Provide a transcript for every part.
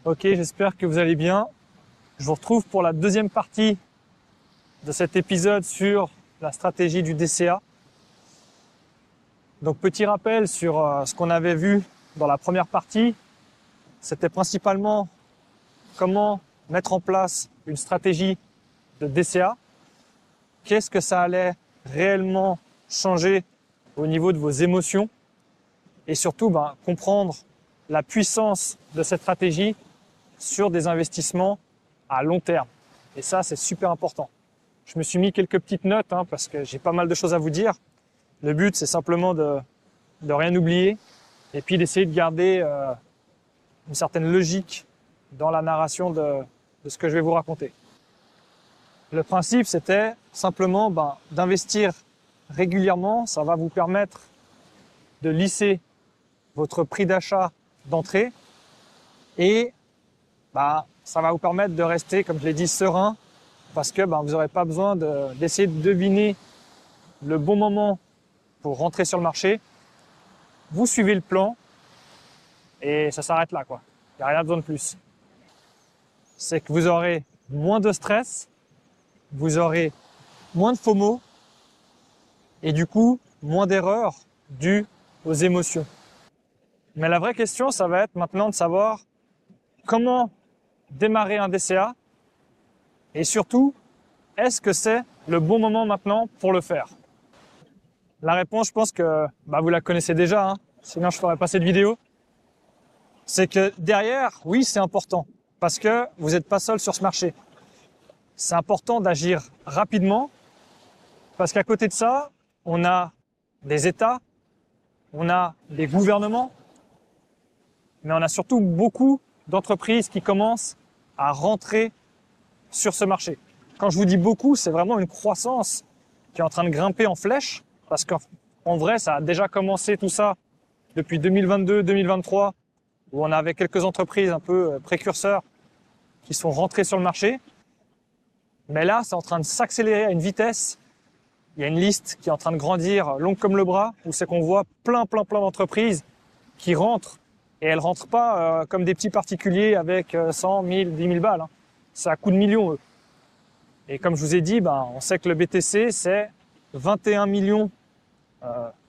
Ok, j'espère que vous allez bien. Je vous retrouve pour la deuxième partie de cet épisode sur la stratégie du DCA. Donc petit rappel sur ce qu'on avait vu dans la première partie. C'était principalement comment mettre en place une stratégie de DCA. Qu'est-ce que ça allait réellement changer au niveau de vos émotions et surtout comprendre la puissance de cette stratégie sur des investissements à long terme. Et ça, c'est super important. Je me suis mis quelques petites notes parce que j'ai pas mal de choses à vous dire. Le but, c'est simplement de rien oublier et puis d'essayer de garder une certaine logique dans la narration de ce que je vais vous raconter. Le principe, c'était simplement d'investir régulièrement. Ça va vous permettre de lisser votre prix d'achat d'entrée et ça va vous permettre de rester, comme je l'ai dit, serein parce que vous n'aurez pas besoin d'essayer de deviner le bon moment pour rentrer sur le marché. Vous suivez le plan et ça s'arrête là, quoi. Il n'y a rien besoin de plus. C'est que vous aurez moins de stress, vous aurez moins de FOMO et du coup, moins d'erreurs dues aux émotions. Mais la vraie question, ça va être maintenant de savoir comment démarrer un DCA et surtout, est-ce que c'est le bon moment maintenant pour le faire? La réponse, je pense que vous la connaissez déjà, sinon je ferais pas cette vidéo. C'est que derrière, oui, c'est important parce que vous n'êtes pas seul sur ce marché. C'est important d'agir rapidement parce qu'à côté de ça, on a des États, on a des gouvernements, mais on a surtout beaucoup d'entreprises qui commencent à rentrer sur ce marché. Quand je vous dis beaucoup, c'est vraiment une croissance qui est en train de grimper en flèche, parce qu'en vrai, ça a déjà commencé tout ça depuis 2022-2023, où on avait quelques entreprises un peu précurseurs qui sont rentrées sur le marché. Mais là, c'est en train de s'accélérer à une vitesse. Il y a une liste qui est en train de grandir, longue comme le bras, où c'est qu'on voit plein d'entreprises qui rentrent. Et elles rentrent pas comme des petits particuliers avec 100, 1000, 10 000 balles. C'est à coups de millions, eux. Et comme je vous ai dit, on sait que le BTC, c'est 21 millions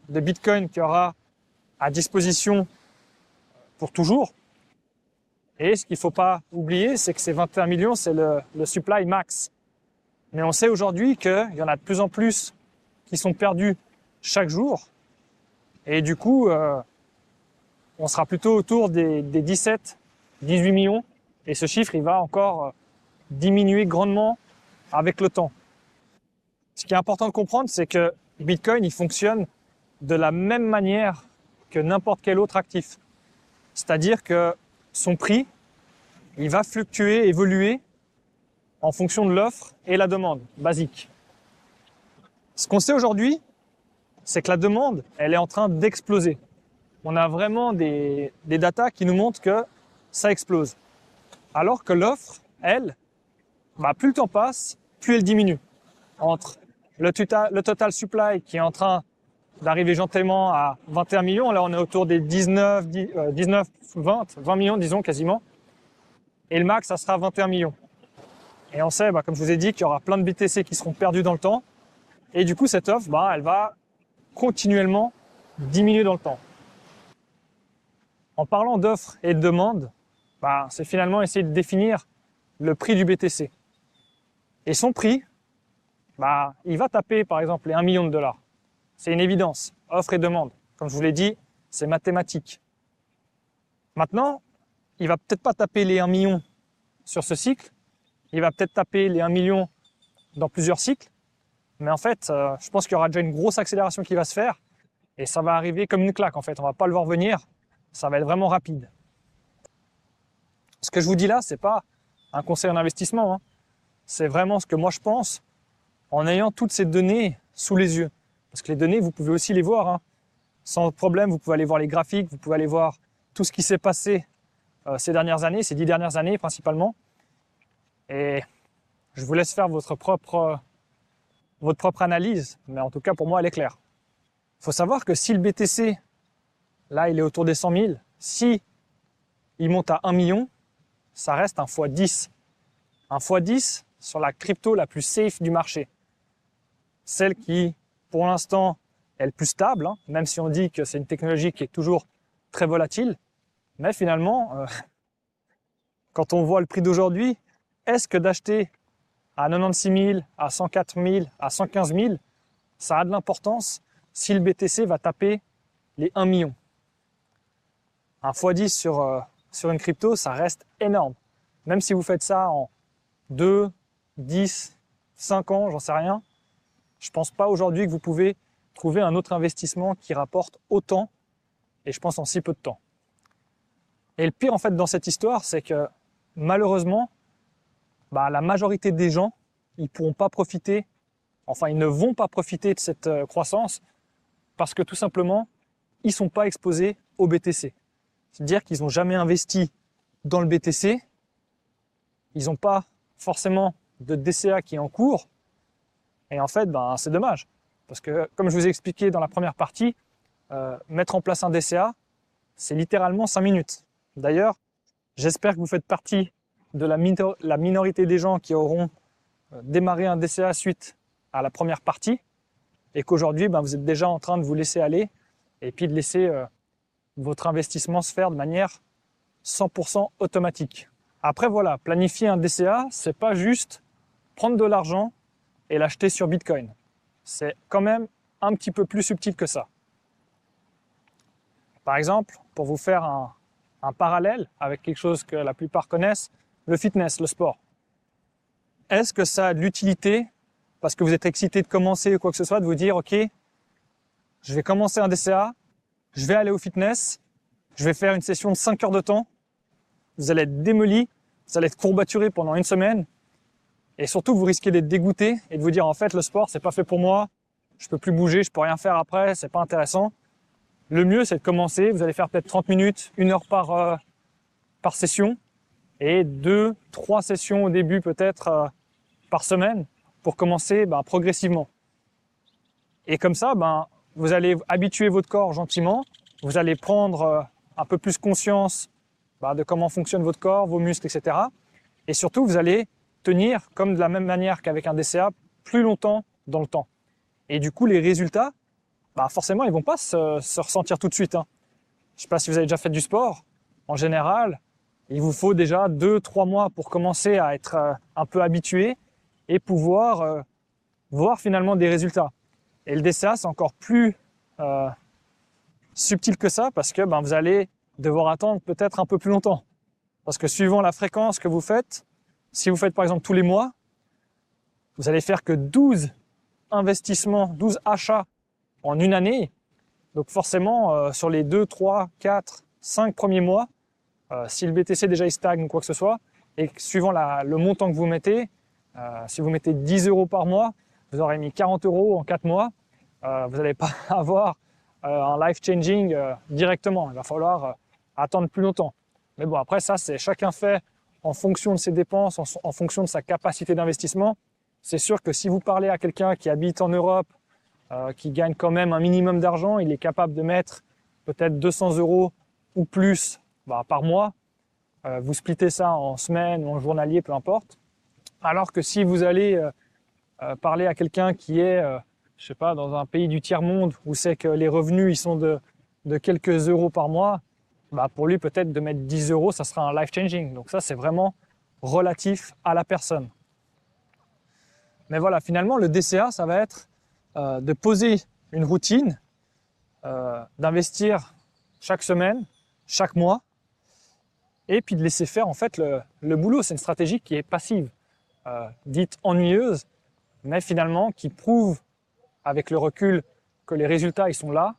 de Bitcoin qu'il y aura à disposition pour toujours. Et ce qu'il ne faut pas oublier, c'est que ces 21 millions, c'est le supply max. Mais on sait aujourd'hui qu'il y en a de plus en plus qui sont perdus chaque jour. Et du coup, on sera plutôt autour des 17, 18 millions. Et ce chiffre, il va encore diminuer grandement avec le temps. Ce qui est important de comprendre, c'est que Bitcoin, il fonctionne de la même manière que n'importe quel autre actif. C'est-à-dire que son prix, il va fluctuer, évoluer en fonction de l'offre et la demande, basique. Ce qu'on sait aujourd'hui, c'est que la demande, elle est en train d'exploser. On a vraiment des datas qui nous montrent que ça explose. Alors que l'offre, elle, plus le temps passe, plus elle diminue. Entre le total supply qui est en train d'arriver gentiment à 21 millions, là on est autour des 19, 20 millions disons quasiment, et le max ça sera 21 millions. Et on sait, comme je vous ai dit, qu'il y aura plein de BTC qui seront perdus dans le temps, et du coup cette offre, elle va continuellement diminuer dans le temps. En parlant d'offres et de demande, c'est finalement essayer de définir le prix du BTC. Et son prix, il va taper par exemple les 1 million de dollars. C'est une évidence, offre et demande. Comme je vous l'ai dit, c'est mathématique. Maintenant, il va peut-être pas taper les 1 million sur ce cycle, il va peut-être taper les 1 million dans plusieurs cycles, mais en fait, je pense qu'il y aura déjà une grosse accélération qui va se faire, et ça va arriver comme une claque en fait, on va pas le voir venir, ça va être vraiment rapide. Ce que je vous dis là, c'est pas un conseil en investissement, c'est vraiment ce que moi je pense en ayant toutes ces données sous les yeux. Parce que les données, vous pouvez aussi les voir. Sans problème, vous pouvez aller voir les graphiques, vous pouvez aller voir tout ce qui s'est passé ces dernières années, ces 10 dernières années principalement. Et je vous laisse faire votre propre analyse, mais en tout cas pour moi elle est claire. Il faut savoir que si le BTC, là il est autour des 100 000, si il monte à 1 million, ça reste un x10. Un x10 sur la crypto la plus safe du marché. Celle qui, pour l'instant, est le plus stable, hein, même si on dit que c'est une technologie qui est toujours très volatile. Mais finalement, quand on voit le prix d'aujourd'hui, est-ce que d'acheter à 96 000, à 104 000, à 115 000, ça a de l'importance si le BTC va taper les 1 million? Un x10 sur une crypto, ça reste énorme. Même si vous faites ça en 2, 10, 5 ans, j'en sais rien, je ne pense pas aujourd'hui que vous pouvez trouver un autre investissement qui rapporte autant, et je pense en si peu de temps. Et le pire en fait dans cette histoire, c'est que malheureusement, la majorité des gens, ils pourront pas profiter, enfin ils ne vont pas profiter de cette croissance parce que tout simplement, ils ne sont pas exposés au BTC. C'est-à-dire qu'ils n'ont jamais investi dans le BTC, ils n'ont pas forcément de DCA qui est en cours, et en fait, c'est dommage. Parce que, comme je vous ai expliqué dans la première partie, mettre en place un DCA, c'est littéralement 5 minutes. D'ailleurs, j'espère que vous faites partie de la minorité des gens qui auront démarré un DCA suite à la première partie, et qu'aujourd'hui, vous êtes déjà en train de vous laisser aller, et puis de laisser votre investissement se faire de manière 100% automatique. Après, voilà, planifier un DCA, c'est pas juste prendre de l'argent et l'acheter sur Bitcoin. C'est quand même un petit peu plus subtil que ça. Par exemple, pour vous faire un parallèle avec quelque chose que la plupart connaissent, le fitness, le sport. Est-ce que ça a de l'utilité, parce que vous êtes excité de commencer ou quoi que ce soit, de vous dire, ok, je vais commencer un DCA, je vais aller au fitness, je vais faire une session de 5 heures de temps, vous allez être démoli, vous allez être courbaturé pendant une semaine, et surtout vous risquez d'être dégoûté et de vous dire en fait le sport c'est pas fait pour moi, je peux plus bouger, je peux rien faire après, c'est pas intéressant. Le mieux c'est de commencer, vous allez faire peut-être 30 minutes, 1 heure par session, et 2, 3 sessions au début peut-être par semaine pour commencer progressivement. Et comme ça, vous allez habituer votre corps gentiment, vous allez prendre un peu plus conscience de comment fonctionne votre corps, vos muscles, etc. Et surtout, vous allez tenir, comme de la même manière qu'avec un DCA, plus longtemps dans le temps. Et du coup, les résultats, forcément, ils vont pas se ressentir tout de suite. Hein. Je ne sais pas si vous avez déjà fait du sport. En général, il vous faut déjà 2-3 mois pour commencer à être un peu habitué et pouvoir voir finalement des résultats. Et le DCA, c'est encore plus subtil que ça parce que vous allez devoir attendre peut-être un peu plus longtemps. Parce que suivant la fréquence que vous faites, si vous faites par exemple tous les mois, vous allez faire que 12 investissements, 12 achats en une année. Donc forcément, sur les 2, 3, 4, 5 premiers mois, si le BTC déjà il stagne ou quoi que ce soit, et que suivant le montant que vous mettez, si vous mettez 10 euros par mois, vous aurez mis 40 euros en 4 mois, vous n'allez pas avoir un life-changing directement. Il va falloir attendre plus longtemps. Mais bon, après ça, c'est chacun fait en fonction de ses dépenses, en fonction de sa capacité d'investissement. C'est sûr que si vous parlez à quelqu'un qui habite en Europe, qui gagne quand même un minimum d'argent, il est capable de mettre peut-être 200 euros ou plus par mois. Vous splittez ça en semaine ou en journalier, peu importe. Alors que si vous allez parler à quelqu'un qui est, je sais pas, dans un pays du tiers-monde où c'est que les revenus ils sont de quelques euros par mois, pour lui peut-être de mettre 10 euros, ça sera un life-changing. Donc ça, c'est vraiment relatif à la personne. Mais voilà, finalement, le DCA, ça va être de poser une routine, d'investir chaque semaine, chaque mois, et puis de laisser faire en fait le boulot. C'est une stratégie qui est passive, dite ennuyeuse, mais finalement qui prouve avec le recul que les résultats ils sont là,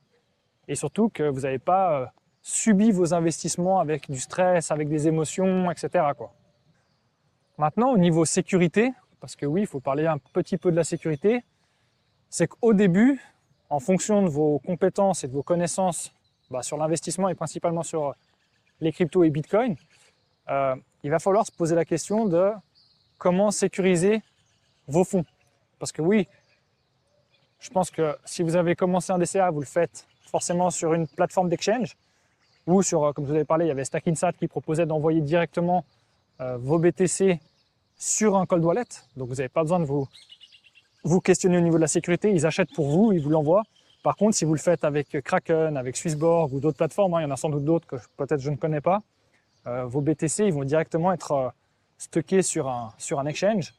et surtout que vous n'avez pas subi vos investissements avec du stress, avec des émotions, etc. Maintenant, au niveau sécurité, parce que oui, il faut parler un petit peu de la sécurité, c'est qu'au début, en fonction de vos compétences et de vos connaissances sur l'investissement et principalement sur les cryptos et Bitcoin, il va falloir se poser la question de comment sécuriser vos fonds. Parce que oui, je pense que si vous avez commencé un DCA, vous le faites forcément sur une plateforme d'exchange ou sur, comme je vous avais parlé, il y avait Stackinsat qui proposait d'envoyer directement vos BTC sur un cold wallet. Donc vous n'avez pas besoin de vous questionner au niveau de la sécurité. Ils achètent pour vous, ils vous l'envoient. Par contre, si vous le faites avec Kraken, avec Swissborg ou d'autres plateformes, il y en a sans doute d'autres que peut-être je ne connais pas, vos BTC ils vont directement être stockés sur un exchange.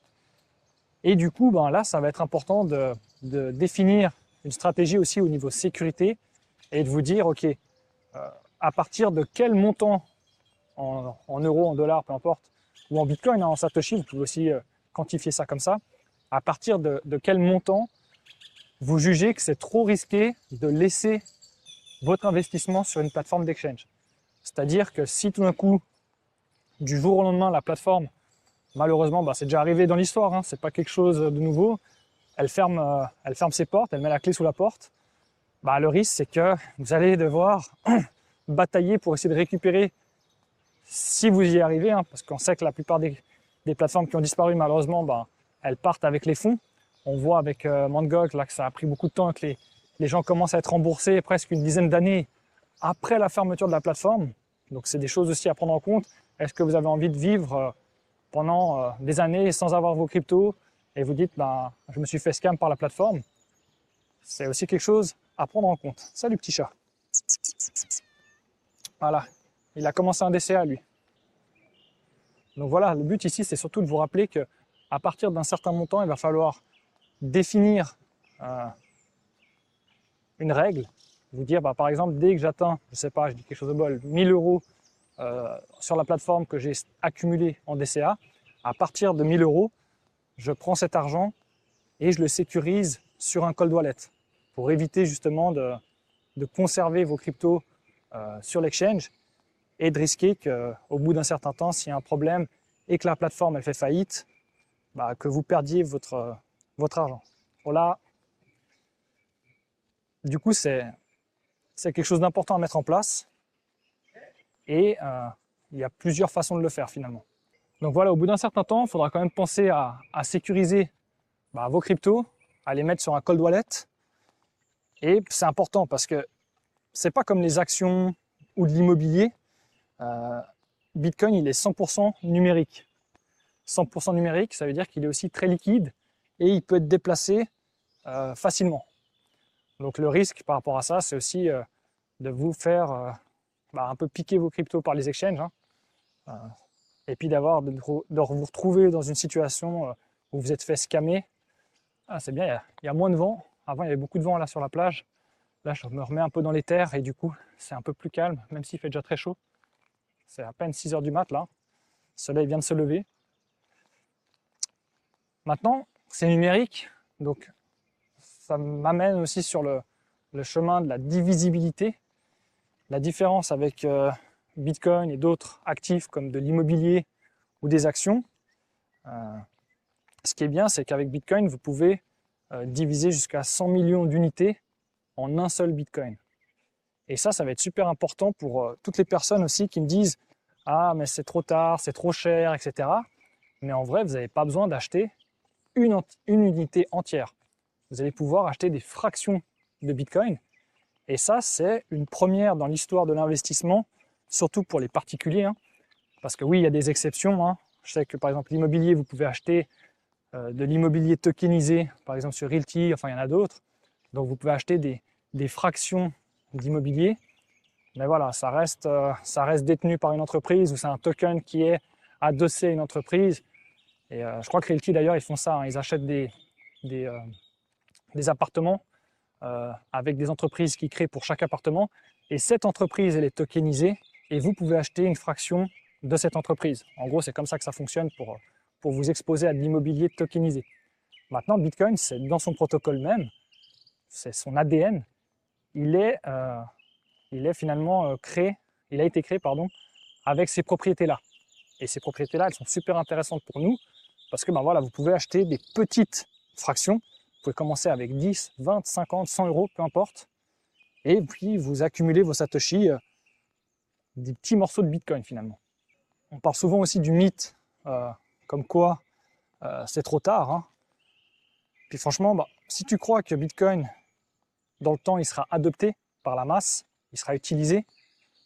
Et du coup, là, ça va être important de définir une stratégie aussi au niveau sécurité et de vous dire, OK, à partir de quel montant en euros, en dollars, peu importe, ou en bitcoin, en satoshi, vous pouvez aussi quantifier ça comme ça, à partir de quel montant vous jugez que c'est trop risqué de laisser votre investissement sur une plateforme d'exchange. C'est-à-dire que si tout d'un coup, du jour au lendemain, la plateforme, malheureusement, c'est déjà arrivé dans l'histoire, c'est pas quelque chose de nouveau, elle ferme ses portes, elle met la clé sous la porte, le risque c'est que vous allez devoir batailler pour essayer de récupérer, si vous y arrivez, parce qu'on sait que la plupart des plateformes qui ont disparu, malheureusement, elles partent avec les fonds. On voit avec Mt. Gox là, que ça a pris beaucoup de temps, que les gens commencent à être remboursés presque une dizaine d'années après la fermeture de la plateforme. Donc c'est des choses aussi à prendre en compte. Est-ce que vous avez envie de vivre pendant des années sans avoir vos cryptos et vous dites je me suis fait scam par la plateforme? C'est aussi quelque chose à prendre en compte. Salut petit chat. Voilà, il a commencé un DCA lui. Donc voilà, le but ici c'est surtout de vous rappeler que à partir d'un certain montant, il va falloir définir une règle, vous dire par exemple dès que j'atteins, je sais pas, je dis quelque chose de bol, 1000 euros sur la plateforme que j'ai accumulé en DCA, à partir de 1000 euros, je prends cet argent et je le sécurise sur un cold wallet pour éviter justement de conserver vos cryptos sur l'exchange et de risquer qu'au bout d'un certain temps, s'il y a un problème et que la plateforme elle fait faillite, que vous perdiez votre argent. Voilà. Du coup, c'est quelque chose d'important à mettre en place et il y a plusieurs façons de le faire finalement. Donc voilà, au bout d'un certain temps, il faudra quand même penser à sécuriser vos cryptos, à les mettre sur un cold wallet. Et c'est important parce que c'est pas comme les actions ou de l'immobilier. Bitcoin, il est 100% numérique. 100% numérique, ça veut dire qu'il est aussi très liquide et il peut être déplacé facilement. Donc le risque par rapport à ça, c'est aussi de vous faire un peu piquer vos cryptos par les exchanges. Et puis de vous retrouver dans une situation où vous êtes fait scammer. C'est bien, il y a moins de vent. Avant, il y avait beaucoup de vent là sur la plage. Là, je me remets un peu dans les terres et du coup, c'est un peu plus calme, même s'il fait déjà très chaud. C'est à peine 6 h du mat là. Le soleil vient de se lever. Maintenant, c'est numérique, donc ça m'amène aussi sur le chemin de la divisibilité. La différence avec Bitcoin et d'autres actifs comme de l'immobilier ou des actions, ce qui est bien, c'est qu'avec Bitcoin, vous pouvez diviser jusqu'à 100 millions d'unités en un seul Bitcoin. Et ça va être super important pour toutes les personnes aussi qui me disent « Ah, mais c'est trop tard, c'est trop cher, etc. » Mais en vrai, vous n'avez pas besoin d'acheter une unité entière. Vous allez pouvoir acheter des fractions de Bitcoin. Et ça, c'est une première dans l'histoire de l'investissement, surtout pour les particuliers. Parce que oui, il y a des exceptions. Je sais que par exemple, l'immobilier, vous pouvez acheter de l'immobilier tokenisé, par exemple sur Realty, enfin il y en a d'autres. Donc vous pouvez acheter des fractions d'immobilier. Mais voilà, ça reste détenu par une entreprise ou c'est un token qui est adossé à une entreprise. Et je crois que Realty d'ailleurs, ils font ça. Ils achètent des appartements avec des entreprises qui créent pour chaque appartement. Et cette entreprise, elle est tokenisée et vous pouvez acheter une fraction de cette entreprise. En gros, c'est comme ça que ça fonctionne pour vous exposer à de l'immobilier tokenisé. Maintenant, Bitcoin, c'est dans son protocole même, c'est son ADN, il est finalement créé, il a été créé, avec ces propriétés-là. Et ces propriétés-là, elles sont super intéressantes pour nous parce que voilà, vous pouvez acheter des petites fractions. Vous pouvez commencer avec 10, 20, 50, 100 euros, peu importe. Et puis, vous accumulez vos satoshis, des petits morceaux de Bitcoin finalement. On parle souvent aussi du mythe, comme quoi c'est trop tard. Puis franchement, si tu crois que Bitcoin, dans le temps, il sera adopté par la masse, il sera utilisé,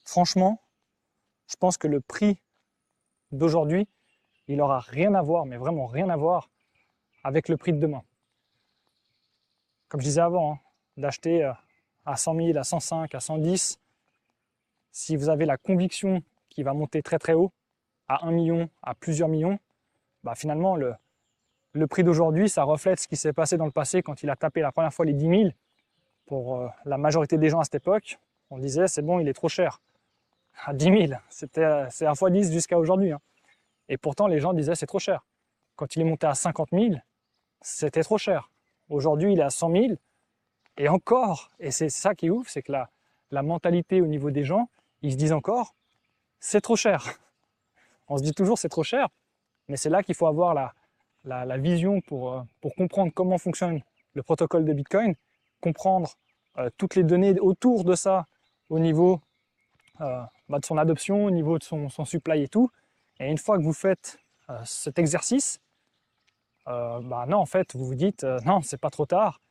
franchement, je pense que le prix d'aujourd'hui il n'aura rien à voir, mais vraiment rien à voir avec le prix de demain. Comme je disais avant, hein, d'acheter à 100 000, à 105, à 110, si vous avez la conviction qu'il va monter très très haut, à 1 million, à plusieurs millions, bah finalement le prix d'aujourd'hui, ça reflète ce qui s'est passé dans le passé quand il a tapé la première fois les 10 000. Pour la majorité des gens à cette époque, on disait c'est bon, il est trop cher. À 10 000, c'est 1 fois 10 jusqu'à aujourd'hui. Hein. Et pourtant, les gens disaient c'est trop cher. Quand il est monté à 50 000, c'était trop cher. Aujourd'hui, il est à 100 000. Et encore, et c'est ça qui est ouf, c'est que la mentalité au niveau des gens, ils se disent encore c'est trop cher. On se dit toujours c'est trop cher, mais c'est là qu'il faut avoir la vision pour comprendre comment fonctionne le protocole de Bitcoin, comprendre toutes les données autour de ça au niveau de son adoption, au niveau de son supply et tout. Et une fois que vous faites cet exercice, non, en fait, vous vous dites non, c'est pas trop tard.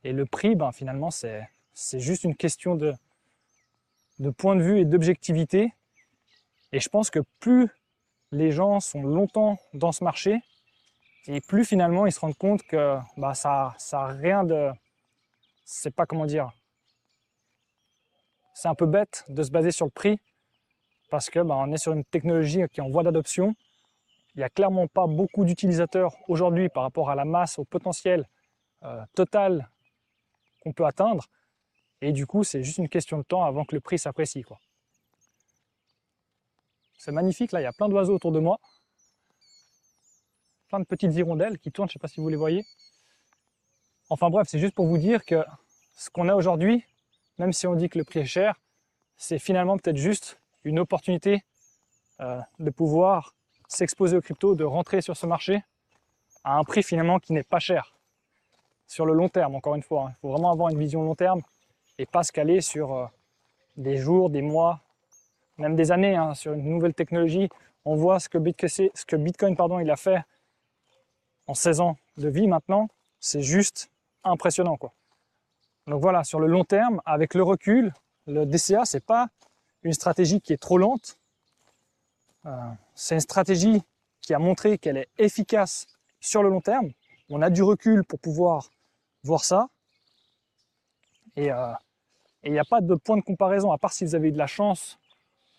Et le prix, finalement, c'est juste une question de point de vue et d'objectivité. Et je pense que plus les gens sont longtemps dans ce marché, et plus finalement ils se rendent compte que ça a rien de... C'est pas comment dire... C'est un peu bête de se baser sur le prix, parce que on est sur une technologie qui est en voie d'adoption. Il n'y a clairement pas beaucoup d'utilisateurs aujourd'hui par rapport à la masse, au potentiel total qu'on peut atteindre. Et du coup, c'est juste une question de temps avant que le prix s'apprécie, quoi. C'est magnifique, là, il y a plein d'oiseaux autour de moi. Plein de petites hirondelles qui tournent, je ne sais pas si vous les voyez. Enfin bref, c'est juste pour vous dire que ce qu'on a aujourd'hui, même si on dit que le prix est cher, c'est finalement peut-être juste une opportunité de pouvoir s'exposer aux cryptos, de rentrer sur ce marché à un prix finalement qui n'est pas cher. Sur le long terme, encore une fois, il faut vraiment avoir une vision long terme et pas se caler sur des jours, des mois, même des années, hein, sur une nouvelle technologie. On voit ce que Bitcoin il a fait en 16 ans de vie maintenant, c'est juste impressionnant, quoi. Donc voilà, sur le long terme, avec le recul, le DCA, c'est pas une stratégie qui est trop lente. C'est une stratégie qui a montré qu'elle est efficace sur le long terme. On a du recul pour pouvoir voir ça. Et il n'y a pas de point de comparaison, à part si vous avez eu de la chance,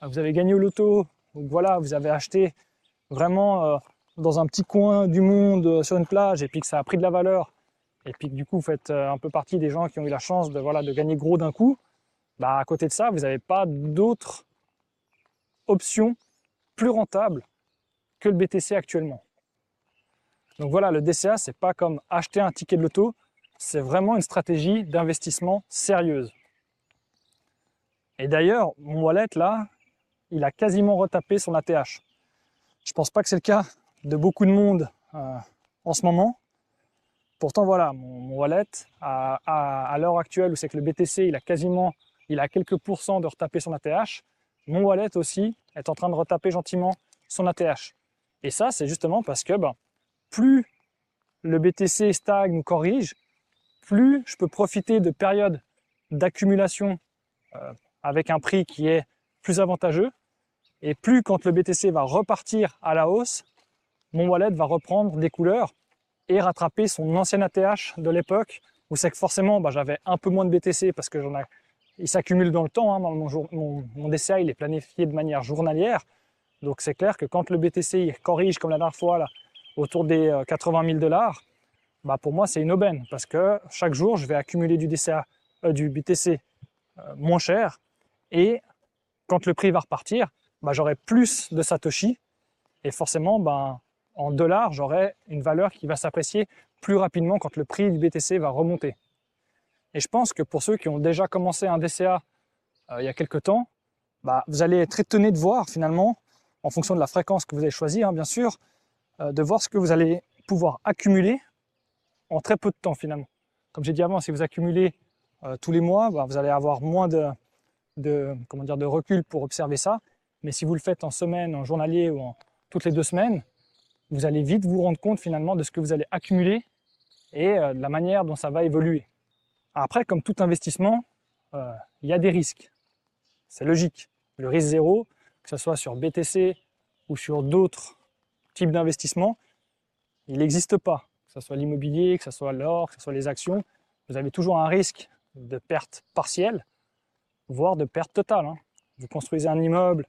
vous avez gagné au loto, ou voilà, vous avez acheté vraiment dans un petit coin du monde, sur une plage, et puis que ça a pris de la valeur, et puis que du coup vous faites un peu partie des gens qui ont eu la chance de gagner gros d'un coup, à côté de ça, vous n'avez pas d'autres options plus rentables que le BTC actuellement. Donc voilà, le DCA, c'est pas comme acheter un ticket de loto, c'est vraiment une stratégie d'investissement sérieuse. Et d'ailleurs, mon wallet là, il a quasiment retapé son ATH. Je pense pas que c'est le cas de beaucoup de monde en ce moment. Pourtant voilà, mon wallet, à l'heure actuelle où c'est que le BTC, il a quelques pourcents de retaper son ATH, mon wallet aussi est en train de retaper gentiment son ATH. Et ça, c'est justement parce que plus le BTC stagne ou corrige, plus je peux profiter de périodes d'accumulation avec un prix qui est plus avantageux, et plus quand le BTC va repartir à la hausse, mon wallet va reprendre des couleurs et rattraper son ancien ATH de l'époque, où c'est que forcément j'avais un peu moins de BTC parce que il s'accumule dans le temps, hein, mon DCA il est planifié de manière journalière, donc c'est clair que quand le BTC il corrige comme la dernière fois là, autour des 80 000 $, pour moi c'est une aubaine, parce que chaque jour je vais accumuler du BTC moins cher, et quand le prix va repartir, j'aurai plus de Satoshi, et forcément en dollars, j'aurai une valeur qui va s'apprécier plus rapidement quand le prix du BTC va remonter. Et je pense que pour ceux qui ont déjà commencé un DCA il y a quelques temps, vous allez être étonné de voir finalement, en fonction de la fréquence que vous allez choisir, hein, bien sûr, de voir ce que vous allez pouvoir accumuler en très peu de temps finalement. Comme j'ai dit avant, si vous accumulez tous les mois, vous allez avoir moins de recul pour observer ça. Mais si vous le faites en semaine, en journalier ou toutes les 2 semaines, vous allez vite vous rendre compte finalement de ce que vous allez accumuler et de la manière dont ça va évoluer. Après, comme tout investissement, il y a des risques. C'est logique. Le risque zéro, que ce soit sur BTC ou sur d'autres type d'investissement, il n'existe pas. Que ce soit l'immobilier, que ce soit l'or, que ce soit les actions, vous avez toujours un risque de perte partielle, voire de perte totale. Vous construisez un immeuble,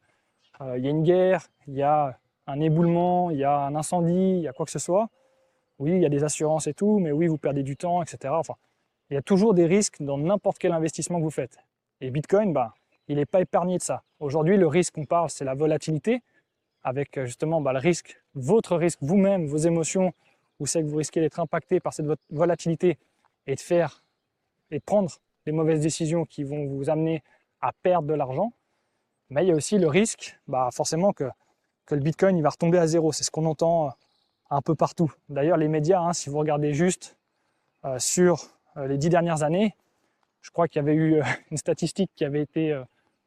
il y a une guerre, il y a un éboulement, il y a un incendie, il y a quoi que ce soit. Oui, il y a des assurances et tout, mais oui, vous perdez du temps, etc. Enfin, il y a toujours des risques dans n'importe quel investissement que vous faites. Et Bitcoin, il n'est pas épargné de ça. Aujourd'hui, le risque qu'on parle, c'est la volatilité, avec justement le risque, votre risque vous-même, vos émotions, où c'est que vous risquez d'être impacté par cette volatilité et de prendre des mauvaises décisions qui vont vous amener à perdre de l'argent. Mais il y a aussi le risque, forcément, que le Bitcoin il va retomber à zéro. C'est ce qu'on entend un peu partout. D'ailleurs, les médias, si vous regardez juste sur les 10 dernières années, je crois qu'il y avait eu une statistique qui avait été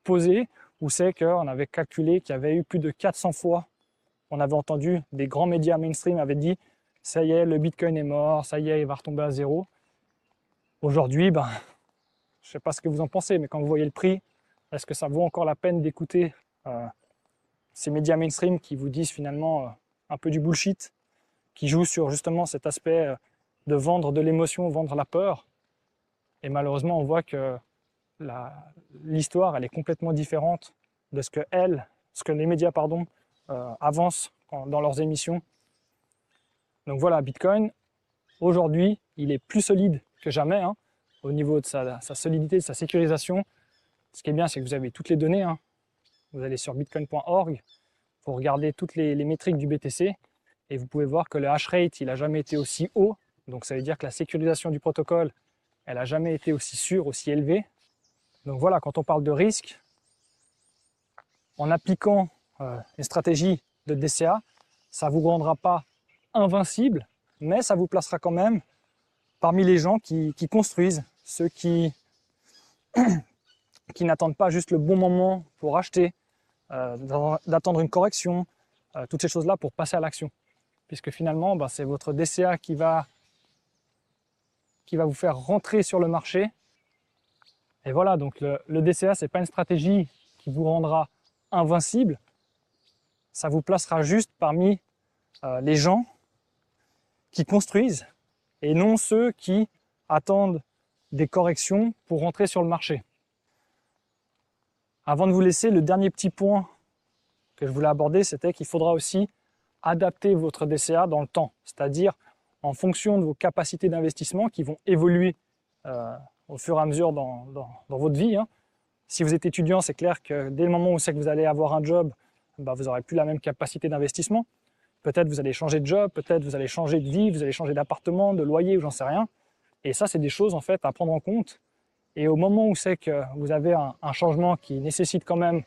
posée, où c'est qu'on avait calculé qu'il y avait eu plus de 400 fois, on avait entendu des grands médias mainstream avaient dit « ça y est, le Bitcoin est mort, ça y est, il va retomber à zéro ». Aujourd'hui, je ne sais pas ce que vous en pensez, mais quand vous voyez le prix, est-ce que ça vaut encore la peine d'écouter ces médias mainstream qui vous disent finalement un peu du bullshit, qui jouent sur justement cet aspect de vendre de l'émotion, vendre la peur. Et malheureusement, on voit que l'histoire, elle est complètement différente de ce que les médias avancent dans leurs émissions. Donc voilà, Bitcoin, aujourd'hui, il est plus solide que jamais au niveau de sa solidité, de sa sécurisation. Ce qui est bien, c'est que vous avez toutes les données. Vous allez sur bitcoin.org, vous regardez toutes les métriques du BTC et vous pouvez voir que le hash rate, il n'a jamais été aussi haut. Donc ça veut dire que la sécurisation du protocole, elle n'a jamais été aussi sûre, aussi élevée. Donc voilà, quand on parle de risque, en appliquant une stratégie de DCA, ça ne vous rendra pas invincible, mais ça vous placera quand même parmi les gens qui construisent, ceux qui n'attendent pas juste le bon moment pour acheter, d'attendre une correction, toutes ces choses-là pour passer à l'action. Puisque finalement, c'est votre DCA qui va vous faire rentrer sur le marché. Et voilà, donc le DCA, ce n'est pas une stratégie qui vous rendra invincible, ça vous placera juste parmi les gens qui construisent et non ceux qui attendent des corrections pour rentrer sur le marché. Avant de vous laisser, le dernier petit point que je voulais aborder, c'était qu'il faudra aussi adapter votre DCA dans le temps, c'est-à-dire en fonction de vos capacités d'investissement qui vont évoluer au fur et à mesure dans votre vie. Si vous êtes étudiant, c'est clair que dès le moment où c'est que vous allez avoir un job, vous n'aurez plus la même capacité d'investissement. Peut-être vous allez changer de job, peut-être vous allez changer de vie, vous allez changer d'appartement, de loyer ou j'en sais rien. Et ça, c'est des choses en fait à prendre en compte. Et au moment où c'est que vous avez un changement qui nécessite quand même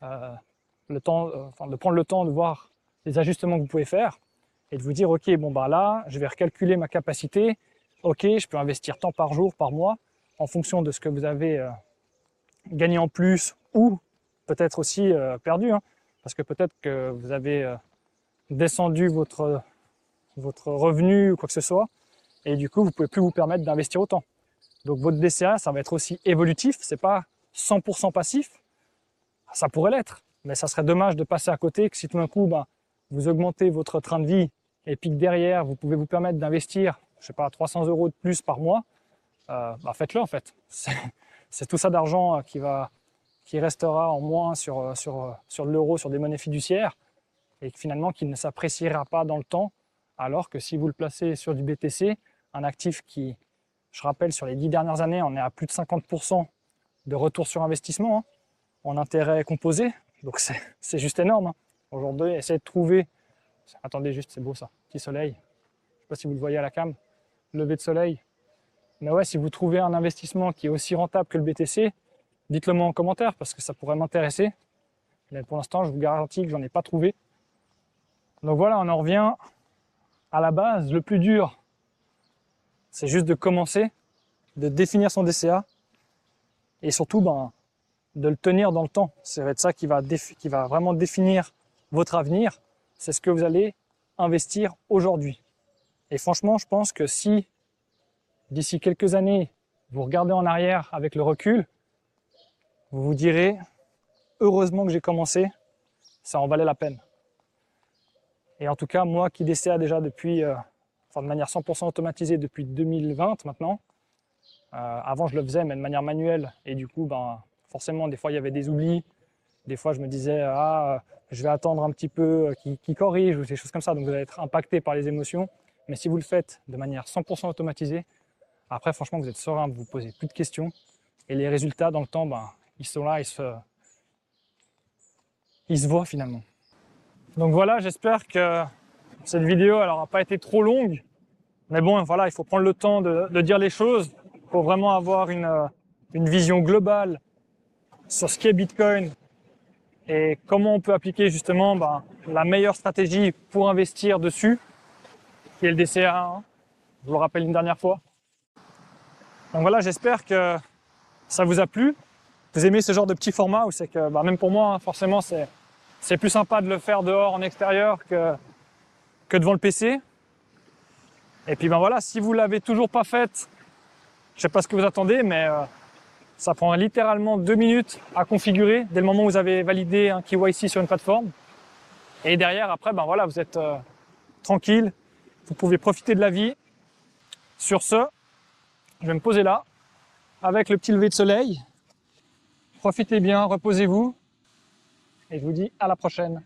de prendre le temps de voir les ajustements que vous pouvez faire et de vous dire ok, là, je vais recalculer ma capacité. Ok, je peux investir tant par jour, par mois, en fonction de ce que vous avez gagné en plus ou peut-être aussi perdu, parce que peut-être que vous avez descendu votre revenu ou quoi que ce soit, et du coup, vous ne pouvez plus vous permettre d'investir autant. Donc votre DCA, ça va être aussi évolutif, c'est pas 100% passif, ça pourrait l'être, mais ça serait dommage de passer à côté, que si tout d'un coup, vous augmentez votre train de vie, et puis que derrière, vous pouvez vous permettre d'investir, je sais pas, 300 € de plus par mois, faites-le en fait. C'est tout ça d'argent qui restera en moins sur l'euro, sur des monnaies fiduciaires, et finalement qui ne s'appréciera pas dans le temps, alors que si vous le placez sur du BTC, un actif qui, je rappelle, sur les 10 dernières années, on est à plus de 50% de retour sur investissement en intérêt composé, donc c'est juste énorme. Aujourd'hui, essayez de trouver, attendez juste, c'est beau ça, petit soleil, je ne sais pas si vous le voyez à la cam, lever de soleil, mais ouais, si vous trouvez un investissement qui est aussi rentable que le BTC, dites-le moi en commentaire parce que ça pourrait m'intéresser. Mais pour l'instant, je vous garantis que j'en ai pas trouvé. Donc voilà, on en revient à la base. Le plus dur, c'est juste de commencer, de définir son DCA et surtout de le tenir dans le temps. C'est ça qui va vraiment définir votre avenir. C'est ce que vous allez investir aujourd'hui. Et franchement, je pense que si d'ici quelques années, vous regardez en arrière avec le recul, vous vous direz, heureusement que j'ai commencé, ça en valait la peine. Et en tout cas, moi qui DCA déjà depuis, de manière 100% automatisée depuis 2020 maintenant, avant je le faisais mais de manière manuelle et du coup forcément des fois il y avait des oublis, des fois je me disais je vais attendre un petit peu qu'il corrige ou des choses comme ça, donc vous allez être impacté par les émotions. Mais si vous le faites de manière 100% automatisée, après franchement vous êtes serein, vous ne vous posez plus de questions et les résultats dans le temps, ils sont là, ils se voient finalement. Donc voilà, j'espère que cette vidéo elle n'aura pas été trop longue. Mais bon, voilà, il faut prendre le temps de dire les choses pour vraiment avoir une vision globale sur ce qu'est Bitcoin et comment on peut appliquer justement la meilleure stratégie pour investir dessus, qui est le DCA 1, je vous le rappelle une dernière fois. Donc voilà, j'espère que ça vous a plu. Vous aimez ce genre de petit format où c'est que, même pour moi, forcément, c'est plus sympa de le faire dehors, en extérieur, que devant le PC. Et puis voilà, si vous l'avez toujours pas faite, je sais pas ce que vous attendez, mais ça prend littéralement 2 minutes à configurer dès le moment où vous avez validé un KYC sur une plateforme. Et derrière, après, voilà, vous êtes tranquille, vous pouvez profiter de la vie. Sur ce, je vais me poser là, avec le petit lever de soleil. Profitez bien, reposez-vous, et je vous dis à la prochaine.